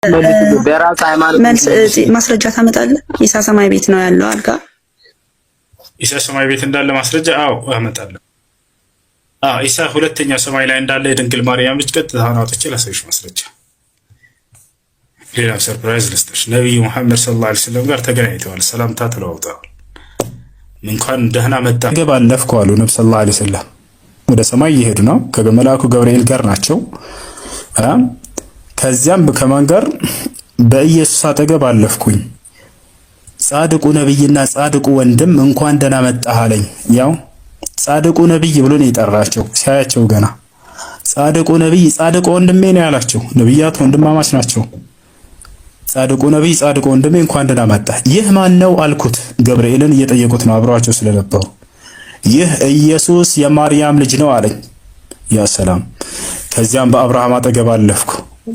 በራስ ሃይማኖት መልስ ማስረጃ ታመጣለህ? ኢሳ ሰማይ ቤት ነው ያለው አልጋ። ኢሳ ሰማይ ቤት እንዳለ ማስረጃ አመጣለሁ። ኢሳ ሁለተኛ ሰማይ ላይ እንዳለ የድንግል ማርያም ልጅ ቀጥታ አውጥቼ ላሳይሽ ማስረጃ። ሌላ ሰርፕራይዝ ልስጥሽ። ነብዩ መሐመድ ሰለላሁ ዐለይሂ ወሰለም ጋር ተገናኝተዋል፣ ሰላምታ ተለዋውጠዋል። እንኳን ደህና መጣ ገባለፍኩ አሉ ነብዩ ሰለላሁ ዐለይሂ ወሰለም። ወደ ሰማይ እየሄዱ ነው፣ ከመልአኩ ገብርኤል ጋር ናቸው። ከዚያም ከማን ጋር? በኢየሱስ አጠገብ አለፍኩኝ። ጻድቁ ነብይና ጻድቁ ወንድም እንኳን ደህና መጣህ አለኝ። ያው ጻድቁ ነብይ ብሎ ነው የጠራቸው። ሲያያቸው ገና ጻድቁ ነብይ ጻድቁ ወንድሜ ነው ያላቸው። ነብያት ወንድማማች ናቸው። ጻድቁ ነብይ ጻድቁ ወንድሜ እንኳን ደህና መጣህ። ይህ ማን ነው አልኩት። ገብርኤልን እየጠየቁት ነው አብረዋቸው ስለነበሩ። ይህ ኢየሱስ የማርያም ልጅ ነው አለኝ። ያ ሰላም። ከዚያም በአብርሃም አጠገብ አለፍኩ።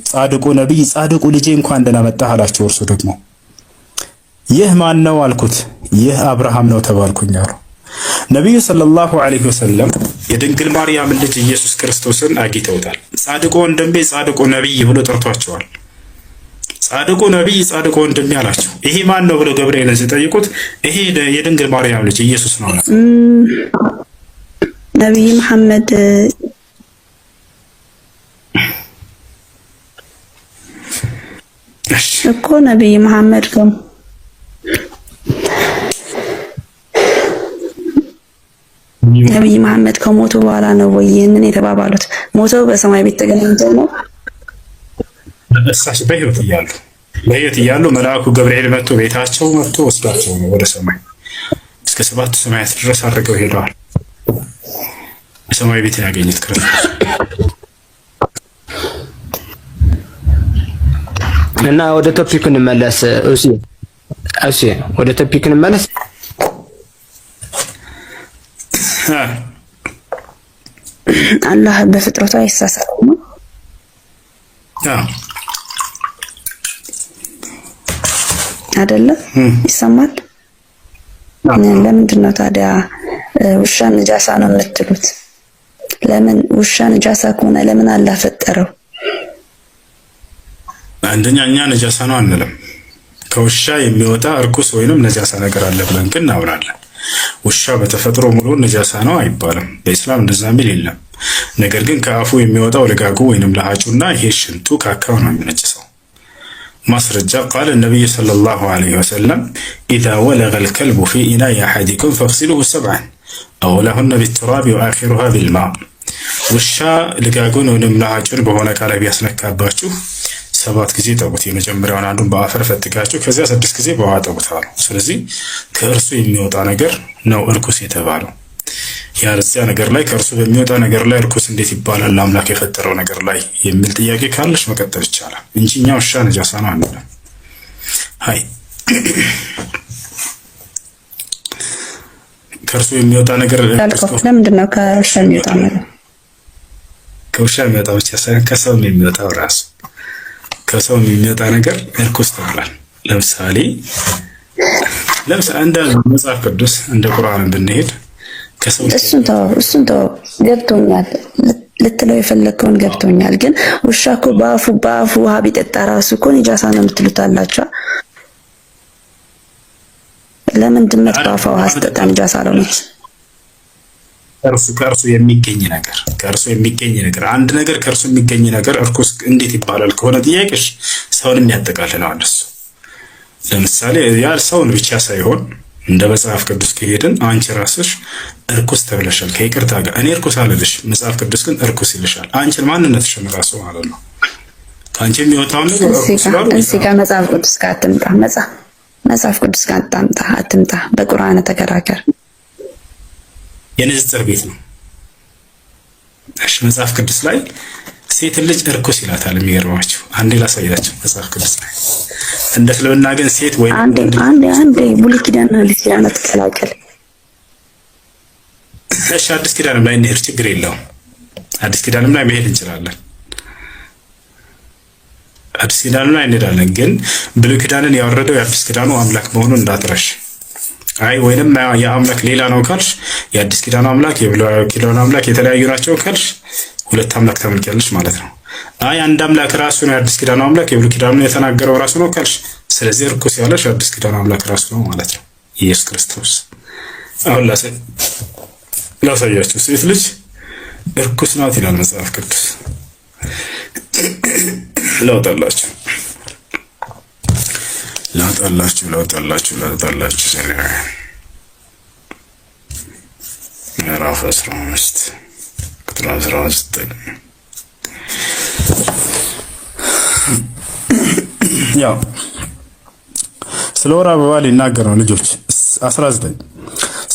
ጻድቁ ነብይ ጻድቁ ልጄ እንኳን ደህና መጣህ አላቸው። እርሱ ደግሞ ይህ ማን ነው አልኩት። ይህ አብርሃም ነው ተባልኩኝ አሉ። ነብዩ ሰለላሁ ዐለይሂ ወሰለም የድንግል ማርያም ልጅ ኢየሱስ ክርስቶስን አግኝተውታል። ጻድቁ ወንድሜ ጻድቁ ነብይ ብሎ ጠርቷቸዋል። ጻድቁ ነብይ ጻድቁ ወንድሜ አላቸው። ይሄ ማን ነው ብሎ ገብርኤልን ሲጠይቁት ይሄ የድንግል ማርያም ልጅ ኢየሱስ ነው አለ። ነብይ መሐመድ እኮ ነብይ መሐመድ ነብይ መሐመድ ከሞቱ በኋላ ነው ወይ ይሄንን የተባባሉት? ሞተው በሰማይ ቤት ተገናኝተው ነው? እሳቸው በሕይወት እያሉ መልአኩ ገብርኤል መጥቶ ቤታቸው መጥቶ ወስዷቸው ነው ወደ ሰማይ። እስከ 7 ሰማያት ድረስ አድርገው ሄደዋል። በሰማይ ቤት ያገኙት ክርስቶስ እና ወደ ቶፒክ እንመለስ። እሺ ወደ ቶፒክ እንመለስ። አላህ በፍጥረቱ አይሳሳትም። አይደለም? ይሰማል። ለምንድን ነው ታዲያ ውሻ ንጃሳ ነው የምትሉት? ለምን ውሻ ንጃሳ ከሆነ ለምን አላህ ፈጠረው? አንደኛ እኛ ነጃሳ ነው አንልም። ከውሻ የሚወጣ እርኩስ ወይንም ነጃሳ ነገር አለ ብለን ግን እናምናለን። ውሻ በተፈጥሮ ሙሉ ነጃሳ ነው አይባልም። በኢስላም እንደዛ የሚል የለም። ነገር ግን ከአፉ የሚወጣው ልጋጉ ወይንም ለሃጩና ይሄ ሽንቱ ካካው ነው የሚነጭሰው። ማስረጃ ቃል ነብዩ ሰለላሁ ዐለይሂ ወሰለም ኢዛ ወለገ الكلب في إناء أحدكم فاغسلوه 7 أولهن بالتراب وآخرها بالماء። ውሻ ልጋጉን ወይንም ለሃጩን በሆነ ቃል ቢያስነካባችሁ 7 ጊዜ ጠቡት። የመጀመሪያውን አንዱን በአፈር ፈትጋችሁ ከዚያ 6 ጊዜ በውሃ ጠቡት አሉ። ስለዚህ ከእርሱ የሚወጣ ነገር ነው እርኩስ የተባለው። ያለዚያ ነገር ላይ ከእርሱ በሚወጣ ነገር ላይ እርኩስ እንዴት ይባላል? አምላክ የፈጠረው ነገር ላይ የሚል ጥያቄ ካለሽ መቀጠል ይቻላል እንጂ እኛ ውሻ ነጃሳ ነው አንልም። ሃይ ከእርሱ የሚወጣ ነገር ለምንድን ነው ከውሻ የሚወጣ ነገር? ከውሻ የሚወጣ ብቻ ሳይሆን ከሰው የሚወጣው ራሱ ከሰው የሚወጣ ነገር እርኩስ ተብሏል። ለምሳሌ እንደ መጽሐፍ ቅዱስ እንደ ቁርአን ብንሄድ ከሰው እሱን ተው ገብቶኛል። ልትለው የፈለከውን ገብቶኛል። ግን ውሻ እኮ በአፉ ውሃ ቢጠጣ ራሱ እኮ ንጃሳ ነው የምትሉት አላችሁ። ለምን ድመት በአፏ ውሃ ስትጠጣ ንጃሳ አልሆነች? ከእርሱ የሚገኝ ነገር አንድ ነገር ከእርሱ የሚገኝ ነገር እርኩስ እንዴት ይባላል ከሆነ ጥያቄሽ ሰውንም ያጠቃልላል። እሱ ለምሳሌ ያ ሰውን ብቻ ሳይሆን እንደ መጽሐፍ ቅዱስ ከሄድን አንቺ ራስሽ እርኩስ ተብለሻል። ከይቅርታ ጋር እኔ እርኩስ አልልሽ፣ መጽሐፍ ቅዱስ ግን እርኩስ ይልሻል። አንቺን ማንነትሽን ራሱ ማለት ነው ከአንቺ የሚወጣው ነገር እርኩስ ነው። እዚህ ጋር መጽሐፍ ቅዱስ ጋር አትምጣ። መጽሐፍ ቅዱስ ጋር አትምጣ። በቁርአን ተከራከር። የንጽጽር ቤት ነው። እሺ መጽሐፍ ቅዱስ ላይ ሴት ልጅ እርኩስ ይላታል። የሚገርማችሁ አንዴ ላሳያችሁ። መጽሐፍ ቅዱስ ላይ እንደ እስልምና ግን ሴት ወይ አንዴ ብሉይ ኪዳን ነው አዲስ ኪዳን ተቀላቀል። እሺ አዲስ ኪዳንም ላይ እንሄድ፣ ችግር የለውም። አዲስ ኪዳንም ላይ መሄድ እንችላለን። አዲስ ኪዳንም ላይ እንሄዳለን። ግን ብሉይ ኪዳንን ያወረደው የአዲስ ኪዳኑ አምላክ መሆኑን እንዳትረሽ። አይ ወይንም የአምላክ ሌላ ነው ካልሽ የአዲስ ኪዳኑ አምላክ የብሉይ ኪዳኑ አምላክ የተለያዩ ናቸው ካልሽ ሁለት አምላክ ተመልኪያለሽ ማለት ነው። አይ አንድ አምላክ ራሱ ነው የአዲስ ኪዳኑ አምላክ የብሉይ ኪዳኑ የተናገረው ራሱ ነው ካልሽ፣ ስለዚህ እርኩስ ያለሽ የአዲስ ኪዳኑ አምላክ ራሱ ነው ማለት ነው ኢየሱስ ክርስቶስ። አሁን ላሳያችሁ ሴት ልጅ እርኩስ ናት ይላል መጽሐፍ ቅዱስ። ላውጣላችሁ ምዕራፍ 15 ቁጥር 19 ያው ስለ ወር አበባ ሊናገር ነው ልጆች። 19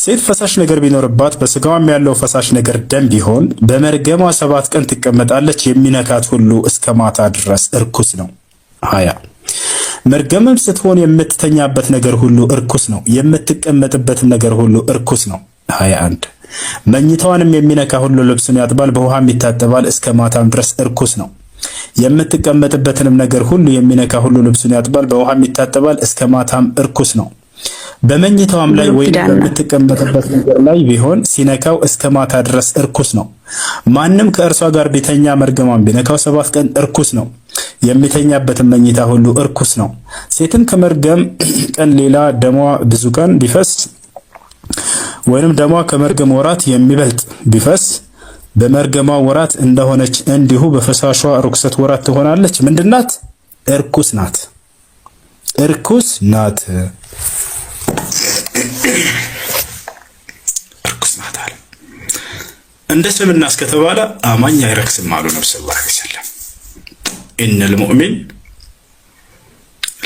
ሴት ፈሳሽ ነገር ቢኖርባት በስጋዋም ያለው ፈሳሽ ነገር ደም ቢሆን በመርገሟ 7 ቀን ትቀመጣለች። የሚነካት ሁሉ እስከ ማታ ድረስ እርኩስ ነው። 20 መርገምም ስትሆን የምትተኛበት ነገር ሁሉ እርኩስ ነው፣ የምትቀመጥበትም ነገር ሁሉ እርኩስ ነው። 21 መኝታዋንም የሚነካ ሁሉ ልብሱን ያጥባል፣ በውሃም ይታጠባል፣ እስከ ማታም ድረስ እርኩስ ነው። የምትቀመጥበትንም ነገር ሁሉ የሚነካ ሁሉ ልብሱን ያጥባል፣ በውሃም ይታጠባል፣ እስከ ማታም እርኩስ ነው። በመኝታዋም ላይ ወይም በምትቀመጥበት ነገር ላይ ቢሆን ሲነካው እስከ ማታ ድረስ እርኩስ ነው። ማንም ከእርሷ ጋር ቢተኛ መርገሟን ቢነካው 7 ቀን እርኩስ ነው። የሚተኛበትን መኝታ ሁሉ እርኩስ ነው። ሴትም ከመርገም ቀን ሌላ ደሟ ብዙ ቀን ቢፈስ ወይንም ደሟ ከመርገም ወራት የሚበልጥ ቢፈስ በመርገሟ ወራት እንደሆነች እንዲሁ በፈሳሿ ርኩሰት ወራት ትሆናለች። ምንድናት? እርኩስ ናት። እርኩስ ናት። እርኩስ ናት አለ። እንደ እስልምና እስከተባለ አማኝ አይረክስም አሉ ነብዩ ሰለላሁ ዐለይሂ ወሰለም። ኢነል ሙእሚን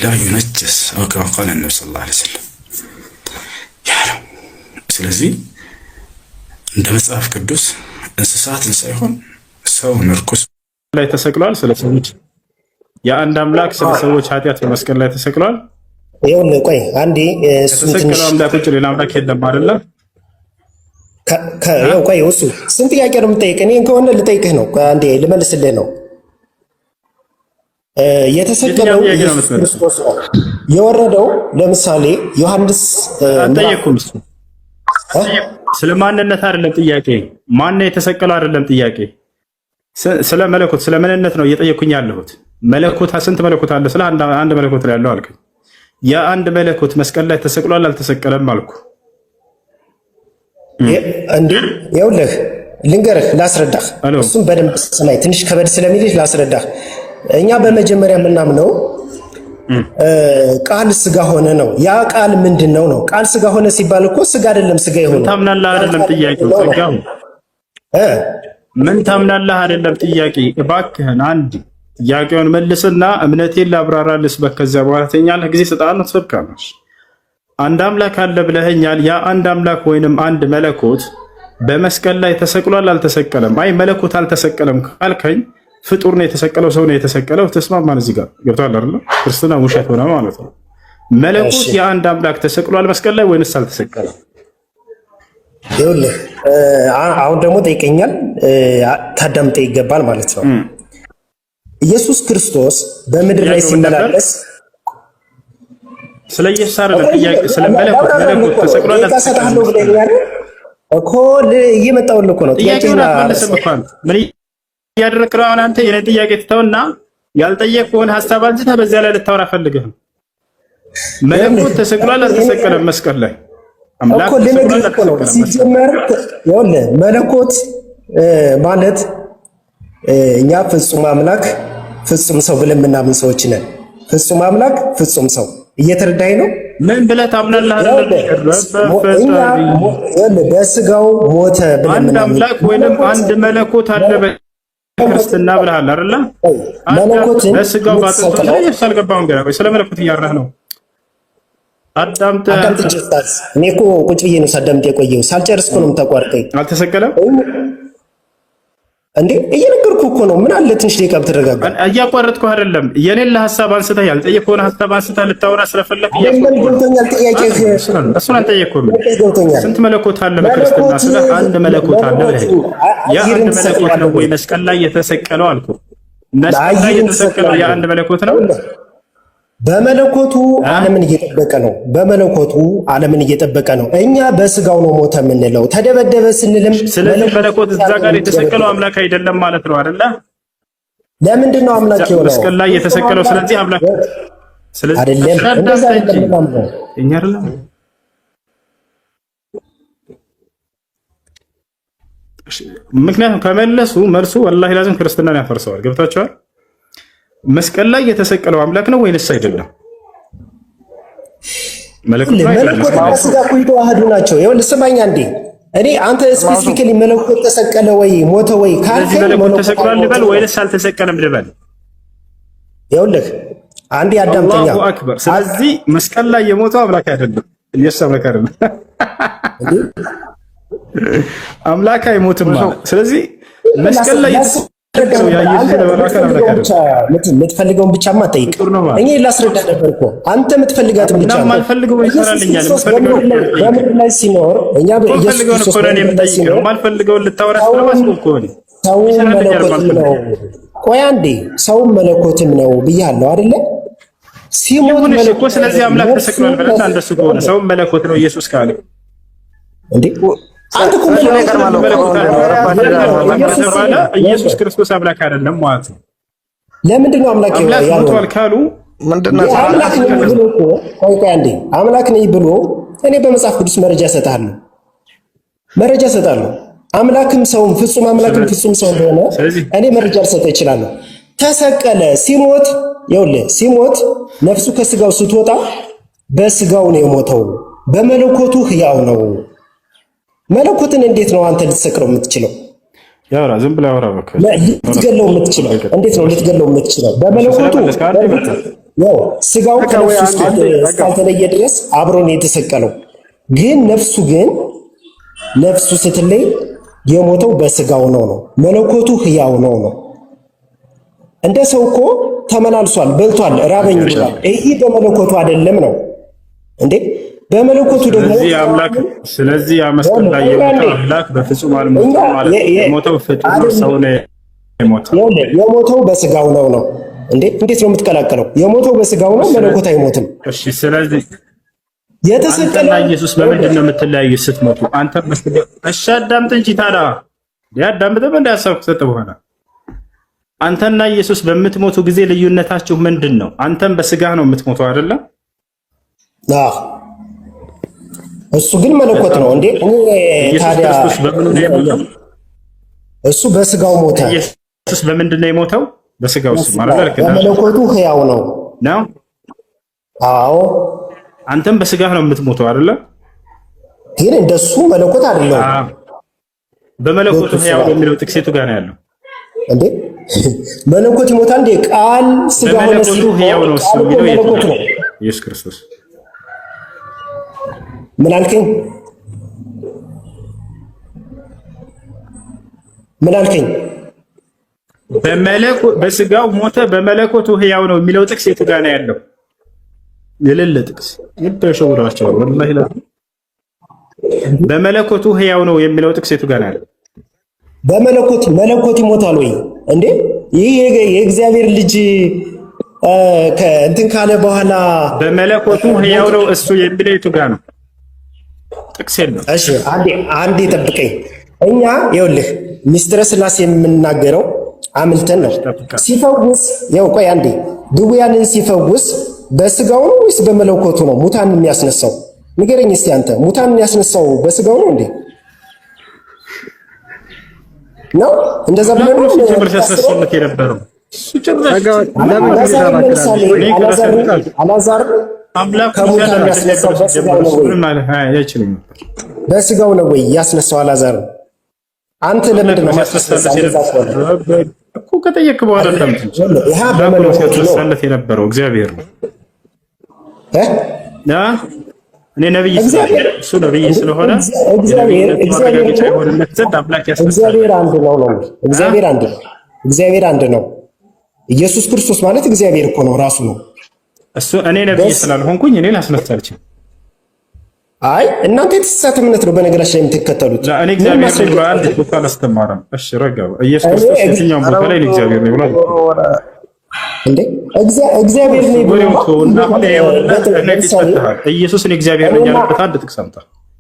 ላ ዩነጅስ አው ከማ ቃለ ነብዩ ሰለላሁ ዐለይሂ ወሰለም ያለው። ስለዚህ እንደ መጽሐፍ ቅዱስ እንስሳትን ሳይሆን ሰውን እርኩስ ላይ ተሰቅሏል። ስለ ሰዎች የአንድ አምላክ ስለ ሰዎች ኃጢአት በመስቀል ላይ ተሰቅሏል። ይኸውልህ ቆይ አንዴ እሱን ትንሽ አምላክ ውጭ ሌላ አምላክ የለም አይደለ? ያው ቆይ እሱ ስንት ጥያቄ ነው የምጠይቅ? እኔን ከሆነ ልጠይቅህ ነው። አንዴ ልመልስልህ ነው። የተሰቀለው ኢየሱስ ክርስቶስ ነው። የወረደው ለምሳሌ ዮሐንስ አጠየቅኩም። ስለ ማንነት አይደለም ጥያቄ፣ ማን የተሰቀለው አይደለም ጥያቄ። ስለ መለኮት ስለ ምንነት ነው እየጠየኩኝ ያለሁት። መለኮት ስንት መለኮት አለ? ስለ አንድ መለኮት ላይ ያለው አልከኝ። የአንድ መለኮት መስቀል ላይ ተሰቅሏል አልተሰቀለም አልኩ። እንዴ ይኸውልህ ልንገርህ፣ ላስረዳህ። እሱም በደንብ ስማኝ፣ ትንሽ ከበድ ስለሚልህ ላስረዳህ። እኛ በመጀመሪያ የምናምነው ቃል ስጋ ሆነ ነው። ያ ቃል ምንድን ነው ነው? ቃል ስጋ ሆነ ሲባል እኮ ስጋ አይደለም ስጋ ይሆነ። ታምናለህ አይደለም ጥያቄው። ጸጋው ምን ታምናለህ አይደለም ጥያቄ። እባክህን አንድ ጥያቄውን መልስና እምነቴን ላብራራልህ። በከዚያ በኋላ ተኛለህ ጊዜ ሰጣን ተሰብካለሽ። አንድ አምላክ አለ ብለኸኛል። ያ አንድ አምላክ ወይንም አንድ መለኮት በመስቀል ላይ ተሰቅሏል አልተሰቀለም? አይ መለኮት አልተሰቀለም ካልከኝ ፍጡር ነው የተሰቀለው፣ ሰው ነው የተሰቀለው። ተስማማን እዚህ ጋር ገብቷል አይደል? ክርስትና ውሸት ሆነ ማለት ነው። መለኮት የአንድ አምላክ ተሰቅሏል መስቀል ላይ ወይንስ አልተሰቀለም? ይኸውልህ አሁን ደግሞ ጠይቀኛል፣ ታዳምጠ ይገባል ማለት ነው። ኢየሱስ ክርስቶስ በምድር ላይ ሲመላለስ ስለ ኢየሱስ አይደለም ጥያቄ፣ ስለ መለኮት ተሰቅሏል አልተሰቀለም እኮ እየመጣሁልህ እኮ ነው። ጥያቄውን አትመልስም እኮ ምን እያደረግህ ነው አንተ? የኔ ጥያቄ ትተውና ያልጠየቅኩህን ሀሳብ አንስተህ በዚያ ላይ ልታወራ ፈልገህ ነው። መለኮት ተሰቅሏል አልተሰቀለም መስቀል ላይ? አምላክ ተሰቅሏል አልተሰቀለም? ሲጀመር ይኸውልህ መለኮት ማለት እኛ ፍጹም አምላክ ፍጹም ሰው ብለን የምናምን ሰዎች ነን። ፍጹም አምላክ ፍጹም ሰው እየተረዳኸኝ ነው? ምን ብለህ ታምናለህ? በስጋው ሞተ ብለን አንድ አምላክ ወይንም አንድ መለኮት አለ ክርስትና ብለሃል አይደለ? መለኮትን በስጋው ባጥንቱ ላይ አልገባህም ገና። ስለ መለኮት እያወራህ ነው። አዳምጠህ እኔ እኮ ቁጭ ብዬ ነው ሳዳምጥ የቆየው። ሳልጨርስ እኮ ነው የምታቋርጠኝ። አልተሰቀለም እንዴ? እየነገርኩህ እኮ ነው። ምን አለ ትንሽ ደቂቃ ብትረጋጋ። እያቋረጥኩህ አይደለም። የሌለ ሀሳብ አንስተህ ያልጠየቅኩህን ሀሳብ አንስተህ ልታወራ ስለፈለግህ ገብቶኛል። ጥያቄህ እሱን አልጠየቅኩህም። ስንት መለኮት አለ በክርስትና? ስለ አንድ መለኮት አለ ብለህ የአንድ መለኮት ነው ወይ መስቀል ላይ የተሰቀለው አልኩህ። መስቀል ላይ የተሰቀለው የአንድ መለኮት ነው። በመለኮቱ ዓለምን እየጠበቀ ነው። በመለኮቱ ዓለምን እየጠበቀ ነው። እኛ በስጋው ነው ሞተ የምንለው። ተደበደበ ስንልም ስለዚህ መለኮት እዛ ጋር የተሰቀለው አምላክ አይደለም ማለት ነው አይደለ? ለምንድን ነው አምላክ የሆነው? መስቀል ላይ የተሰቀለው ስለዚህ አምላክ አይደለም። እንደዛ አይደለም። እኛ አይደለም ምክንያቱም ከመለሱ መልሱ ወላሂ ላዝም ክርስትናን ያፈርሰዋል። ገብታችኋል? መስቀል ላይ የተሰቀለው አምላክ ነው ወይንስ አይደለም? መለኮት ስጋ እኮ የተዋህዱ ናቸው። ይኸውልህ ስማኝ አንዴ። እኔ አንተ ስፔሲፊካሊ መለኮት ተሰቀለ ወይ ሞተ ወይ ካልከኝ መለኮት ተሰቅሏል ልበል ወይንስ አልተሰቀለም ልበል? ይኸውልህ አንዴ አዳምጠኛ። አላሁ አክበር። ስለዚህ መስቀል ላይ የሞተው አምላክ አይደለም፣ ኢየሱስ አምላክ አይደለም። አምላክ አይሞትም ማለት ስለዚህ መስቀል ላይ የምትፈልገውን ብቻማ ጠይቅ። እኔ ላስረዳ ነበር እኮ አንተ የምትፈልጋትን ብቻ ነው። በምድር ላይ ሲኖር እኛ በኢየሱስ ክርስቶስ የማልፈልገውን ልታወራ ሰው መለኮትም ነው። ቆይ አንዴ ሰው መለኮትም ነው ብያለሁ አይደለ? ሲሞት እኮ ስለዚህ አምላክ ተሰቅሏል ብለህ እንደሱ ከሆነ ሰው መለኮት ነው ኢየሱስ ካለ እንዴ አንተ እኮ ኢየሱስ ክርስቶስ አምላክ አይደለም ማለት ነው። ለምንድን ነው አምላክ ያለው ካሉ ምንድነው አምላክ ነኝ ብሎ እኮ ቆይ አንዴ አምላክ ነኝ ብሎ እኔ በመጽሐፍ ቅዱስ መረጃ እሰጣለሁ። አምላክም ሰውም ፍጹም አምላክም ፍጹም ሰው እንደሆነ እኔ መረጃ ልሰጥህ እችላለሁ። ተሰቀለ ሲሞት ሲሞት ነፍሱ ከስጋው ስትወጣ በስጋው ነው የሞተው፣ በመለኮቱ ሕያው ነው። መለኮትን እንዴት ነው አንተ ልትሰቅለው የምትችለው? ያውራ ዝም ብለህ ያውራ በቃ። ልትገለው የምትችለው እንዴት ነው ልትገለው የምትችለው? በመለኮቱ ያው ስጋው ከነፍሱ እስካልተለየ ድረስ አብሮ ነው የተሰቀለው። ግን ነፍሱ ስትለይ የሞተው በስጋው ነው። መለኮቱ ሕያው ነው። እንደ ሰው እኮ ተመላልሷል፣ በልቷል፣ ራበኝ ብሏል። ይሄ በመለኮቱ አይደለም ነው እንዴ? በመለኮቱ ደግሞ ስለዚህ መስቀል ላይ የሞተው አምላክ በፍጹም አልሞተም ማለት ነው። የሞተው ፍጹም ሰው ነው የሞተው በስጋው ነው እንዴ? እንዴት ነው የምትቀላቀለው? የሞተው በስጋው ነው፣ መለኮት አይሞትም። እሺ ስለዚህ የተሰቀለ ኢየሱስ በምንድን ነው የምትለያዩት ስትሞቱ? አንተ እሺ አዳምጥ እንጂ ታዲያ ያዳምጥም እንዳያሰብኩ ሰጥ በኋላ አንተና ኢየሱስ በምትሞቱ ጊዜ ልዩነታችሁ ምንድን ነው? አንተም በስጋህ ነው የምትሞተው አይደለም? አዎ እሱ ግን መለኮት ነው እንዴ? ታዲያ እሱ በስጋው ሞተ። ኢየሱስ በምንድን ነው የሞተው? በስጋው እሱ ማለት ነው። በመለኮቱ ሕያው ነው። አዎ አንተም በስጋህ ነው የምትሞተው አይደለ? ግን እንደሱ መለኮት አይደለም። በመለኮቱ ሕያው የሚለው ጥቅሴቱ ጋር ነው ያለው እንዴ? መለኮት ይሞታል እንዴ? ቃል ስጋ ሆነ ሲል ሕያው ነው እሱ የሚለው መለኮት ነው ኢየሱስ ክርስቶስ። ምን አልከኝ? በስጋው ሞተ በመለኮቱ ሕያው ነው የሚለው ጥቅስ የቱ ጋር ነው ያለው? የሌለ ጥቅስ ይተሸውራቸው ወላሂ ላ በመለኮቱ ሕያው ነው የሚለው ጥቅስ የቱ ጋር ነው ያለው? መለኮት ይሞታል ወይ እንዴ? ይህ የእግዚአብሔር ልጅ ከእንትን ካለ በኋላ በመለኮቱ ሕያው ነው እሱ የሚለው የቱ ጋር ነው? ጥቅስ የለም። እሺ አንዴ ጠብቀኝ። እኛ ይኸውልህ ሚስጥረ ሥላሴ የምናገረው አምልተን ነው። ሲፈውስ ቆይ አንዴ ድውያንን ሲፈውስ በስጋው ነው ወይስ በመለኮቱ ነው ሙታን የሚያስነሳው? ንገረኝ እስቲ አንተ። ሙታን የሚያስነሳው በስጋው ነው እንዴ? ነው እንደዛ ብለን ነው ሲያስነሳለት የነበረው አላዛር ከሙታን ያስነሳው በስጋው ነው ወይ ያስነሳው አላዛር? አንተ ለምንድን ነው እኮ ከጠየቅ በኋላ ያስነሳለት የነበረው እግዚአብሔር ነው። እኔ ነብይ እሱ ነብይ ስለሆነ እግዚአብሔር አንድ ነው። ኢየሱስ ክርስቶስ ማለት እግዚአብሔር እኮ ነው፣ ራሱ ነው እሱ። እኔ ነብይ ስላልሆንኩኝ እኔ ላስነሳ አልችልም። አይ እናንተ የተሳሳተ እምነት ነው በነገራችን ላይ የምትከተሉት። እኔ እግዚአብሔር ነኝ ብሎ አንድ ቦታ አላስተማረም። እሺ ረጋ ኢየሱስ ክርስቶስ የትኛውም ቦታ ላይ እግዚአብሔር ነኝ ብሏል እንዴ? እግዚአብሔር ነኝ ብሎ ኢየሱስ እኔ እግዚአብሔር ነኝ ያለበት አንድ ጥቅስ አምጣ።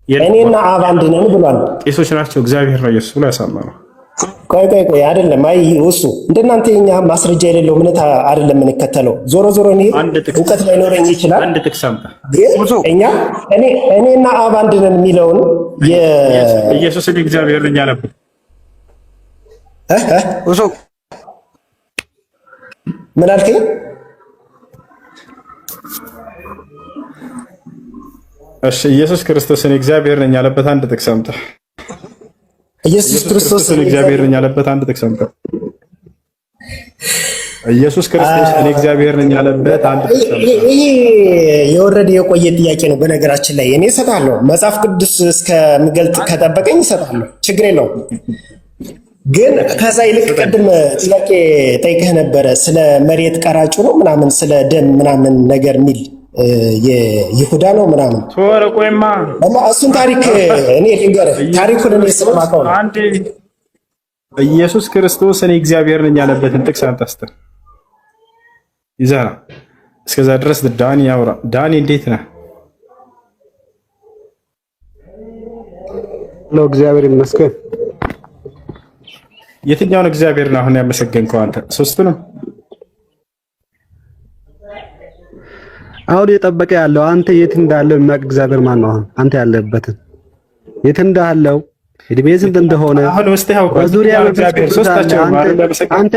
እኔና አብ አንድ ነን ብሏል። ቄሶች ናቸው እግዚአብሔር ነው ኢየሱስ ብሎ ያሳመነው። ቆይ አይደለም። አይ እሱ እንደናንተ የኛ ማስረጃ የሌለው እምነት አይደለም የምንከተለው። ዞሮ ዞሮ እኔ እውቀት ላይኖረኝ ይችላል። አንድ ጥቅስ አምጣ። እኔና አብ አንድ ነን የሚለውን ኢየሱስን እግዚአብሔር ነኝ አለበት። እሱ ምን አልከኝ? እሺ ኢየሱስ ክርስቶስን እግዚአብሔር ነኝ ያለበት አንድ ጥቅስ አምጣ። ኢየሱስ ክርስቶስን እግዚአብሔር ነኝ ያለበት አንድ ጥቅስ አምጣ። ኢየሱስ ክርስቶስ እኔ እግዚአብሔር ነኝ ያለበት አንድ ጥቅስ አምጣ። ይሄ የወረደ የቆየ ጥያቄ ነው። በነገራችን ላይ እኔ እሰጣለሁ፣ መጽሐፍ ቅዱስ እስከምገልጥ ከጠበቀኝ እሰጣለሁ፣ ችግር የለውም። ግን ከዛ ይልቅ ቅድም ጥያቄ ጠይቀህ ነበረ ስለ መሬት ቀራጩ ነው ምናምን ስለ ደም ምናምን ነገር ሚል የይሁዳ ነው ምናምን ተወረቆይማ እሱን ታሪክ እኔ ልንገርህ፣ ታሪኩን እኔ ስለማውቀው ነው። አንዴ ኢየሱስ ክርስቶስ እኔ እግዚአብሔር ነኝ ያለበትን ጥቅስ አንተስተ ይዘራ። እስከዛ ድረስ ዳኒ ያውራ። ዳኒ እንዴት ነህ? ነው እግዚአብሔር ይመስገን። የትኛውን እግዚአብሔር ነው አሁን ያመሰገንከው አንተ? ሶስቱንም አሁን የጠበቀ ያለው አንተ የት እንዳለው የሚያውቅ እግዚአብሔር ማን ነው? አሁን አንተ ያለበትን የት እንዳለው እድሜ ስንት እንደሆነ አሁን ውስጥ ያው በዙሪያ አንተ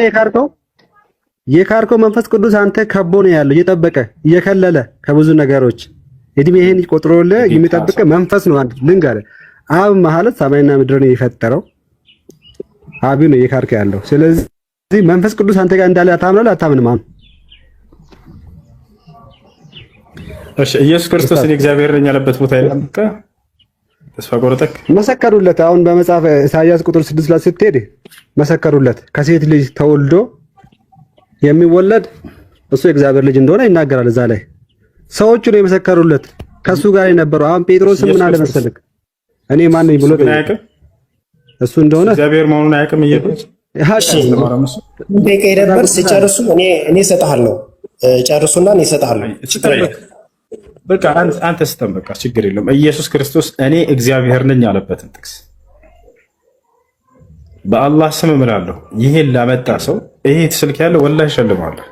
የካርከው መንፈስ ቅዱስ አንተ ከቦ ነው ያለው እየጠበቀ እየከለለ ከብዙ ነገሮች እድሜህን ቆጥሮልህ የሚጠብቅ መንፈስ ነው። አንተ ልንገርህ፣ አብ ማለት ሰማይና ምድርን የፈጠረው አብ ነው የካርከ ያለው። ስለዚህ መንፈስ ቅዱስ አንተ ጋር እንዳለ ታምናለህ አታምንም? አሁን እሺ ኢየሱስ ክርስቶስ እኔ እግዚአብሔር ነኝ ያለበት ቦታ የለም። ተስፋ ቆረጠክ መሰከሩለት። አሁን በመጽሐፍ ኢሳይያስ ቁጥር 6 ላይ ስትሄድ መሰከሩለት። ከሴት ልጅ ተወልዶ የሚወለድ እሱ የእግዚአብሔር ልጅ እንደሆነ ይናገራል። እዛ ላይ ሰዎቹ ነው የመሰከሩለት ከሱ ጋር የነበረው። አሁን ጴጥሮስ ምን አለ መሰለክ እኔ ማን ነኝ ብሎ እሱ እንደሆነ እግዚአብሔር መሆኑን አያውቅም። ነበር ሲጨርሱ እኔ እሰጥሃለሁ፣ ጨርሱና እኔ እሰጥሃለሁ። በቃ አንተ ስተም በቃ ችግር የለውም። ኢየሱስ ክርስቶስ እኔ እግዚአብሔር ነኝ ያለበትን ጥቅስ በአላህ ስም እምላለሁ። ይሄን ላመጣ ሰው ይሄ ስልክ ያለው ወላሂ እሸልማለሁ።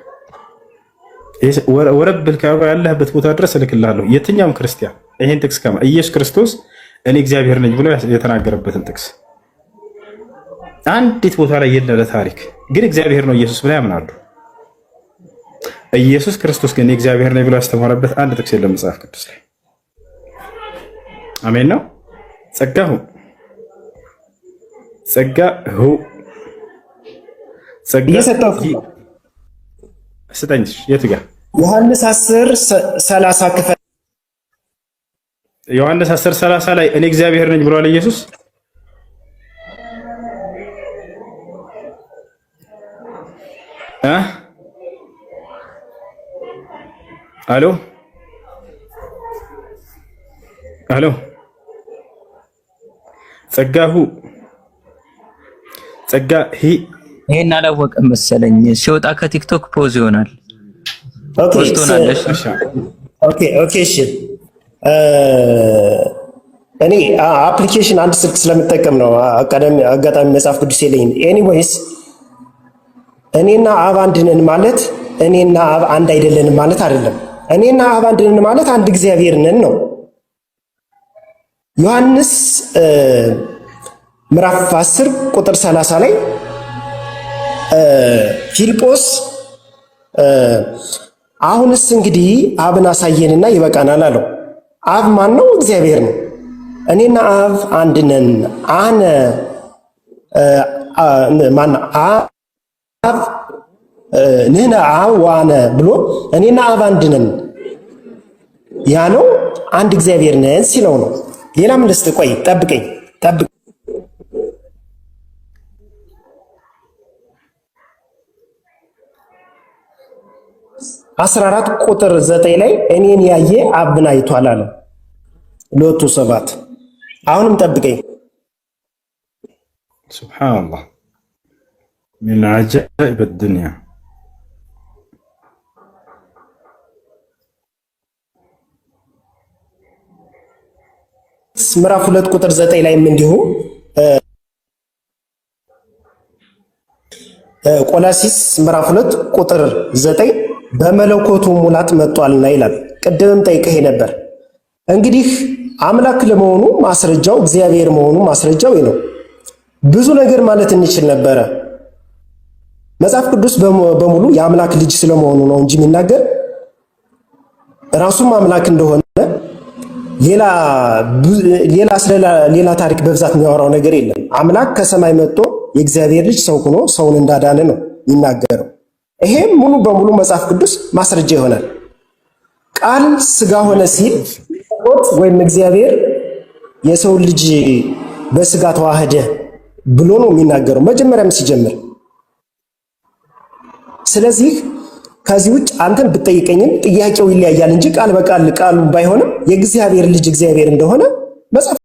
ወረብል ከባ ያለህበት ቦታ ድረስ እልክልሃለሁ። የትኛውም ክርስቲያን ይሄን ጥቅስ ከማ ኢየሱስ ክርስቶስ እኔ እግዚአብሔር ነኝ ብሎ የተናገረበትን ጥቅስ አንዲት ቦታ ላይ የለ። ለታሪክ ግን እግዚአብሔር ነው ኢየሱስ ብለው ያምናሉ። ኢየሱስ ክርስቶስ ግን እግዚአብሔር ነኝ ብሎ ያስተማረበት አንድ ጥቅስ የለም መጽሐፍ ቅዱስ ላይ። አሜን ነው። ጸጋሁ ስጠኝ። የት ጋር ዮሐንስ 10:30 ክፈል። ዮሐንስ 10:30 ላይ እኔ እግዚአብሔር ነኝ ብሏል ኢየሱስ። አሎ ጸጋሁ ይሄን አላወቀም መሰለኝ። ሲወጣ ከቲክቶክ ፖዝ ይሆናል። ኦኬ እሺ። እኔ አፕሊኬሽን አንድ ስልክ ስለምጠቀም ነው አጋጣሚ መጽሐፍ ቅዱስ የለኝም። ኤኒዌይስ እኔና አብ አንድ ነን ማለት እኔና አብ አንድ አይደለንም ማለት አይደለም። እኔና አብ አንድ ነን ማለት አንድ እግዚአብሔር ነን ነው። ዮሐንስ ምዕራፍ 10 ቁጥር 30 ላይ ፊልጶስ አሁንስ እንግዲህ አብን አሳየንና ይበቃናል አለው። አብ ማን ነው? እግዚአብሔር ነው። እኔና አብ አንድ ነን። አብ ንሕነ አብ ወአነ ብሎ እኔና አብ አንድ ነን ያለው አንድ እግዚአብሔር ነን ሲለው ነው። ሌላ ምን ልስጥ? ቆይ ጠብቀኝ። 14 ቁጥር 9 ላይ እኔን ያየ አብን አይቷል አለ። ሎቱ 7 አሁንም ጠብቀኝ። ሱብሃንአላህ ሚን አጃኢብ አዱንያ ምዕራፍ 2 ቁጥር 9 ላይም እንዲሁ ቆላሲስ ምዕራፍ 2 ቁጥር 9 በመለኮቱ ሙላት መጥቷልና ይላል። ቅድምም ጠይቀህ ነበር። እንግዲህ አምላክ ለመሆኑ ማስረጃው እግዚአብሔር መሆኑ ማስረጃው ነው። ብዙ ነገር ማለት እንችል ነበረ። መጽሐፍ ቅዱስ በሙሉ የአምላክ ልጅ ስለመሆኑ ነው እንጂ የሚናገር ራሱም አምላክ እንደሆነ ሌላ ታሪክ በብዛት የሚያወራው ነገር የለም። አምላክ ከሰማይ መጥቶ የእግዚአብሔር ልጅ ሰው ሆኖ ሰውን እንዳዳነ ነው የሚናገረው። ይሄም ሙሉ በሙሉ መጽሐፍ ቅዱስ ማስረጃ ይሆናል። ቃል ስጋ ሆነ ሲል ወይም እግዚአብሔር የሰው ልጅ በስጋ ተዋህደ ብሎ ነው የሚናገረው መጀመሪያም ሲጀምር። ስለዚህ ከዚህ ውጭ አንተን ብትጠይቀኝም ጥያቄው ይለያያል እንጂ ቃል በቃል ቃሉ ባይሆንም የእግዚአብሔር ልጅ እግዚአብሔር እንደሆነ መጽሐፍ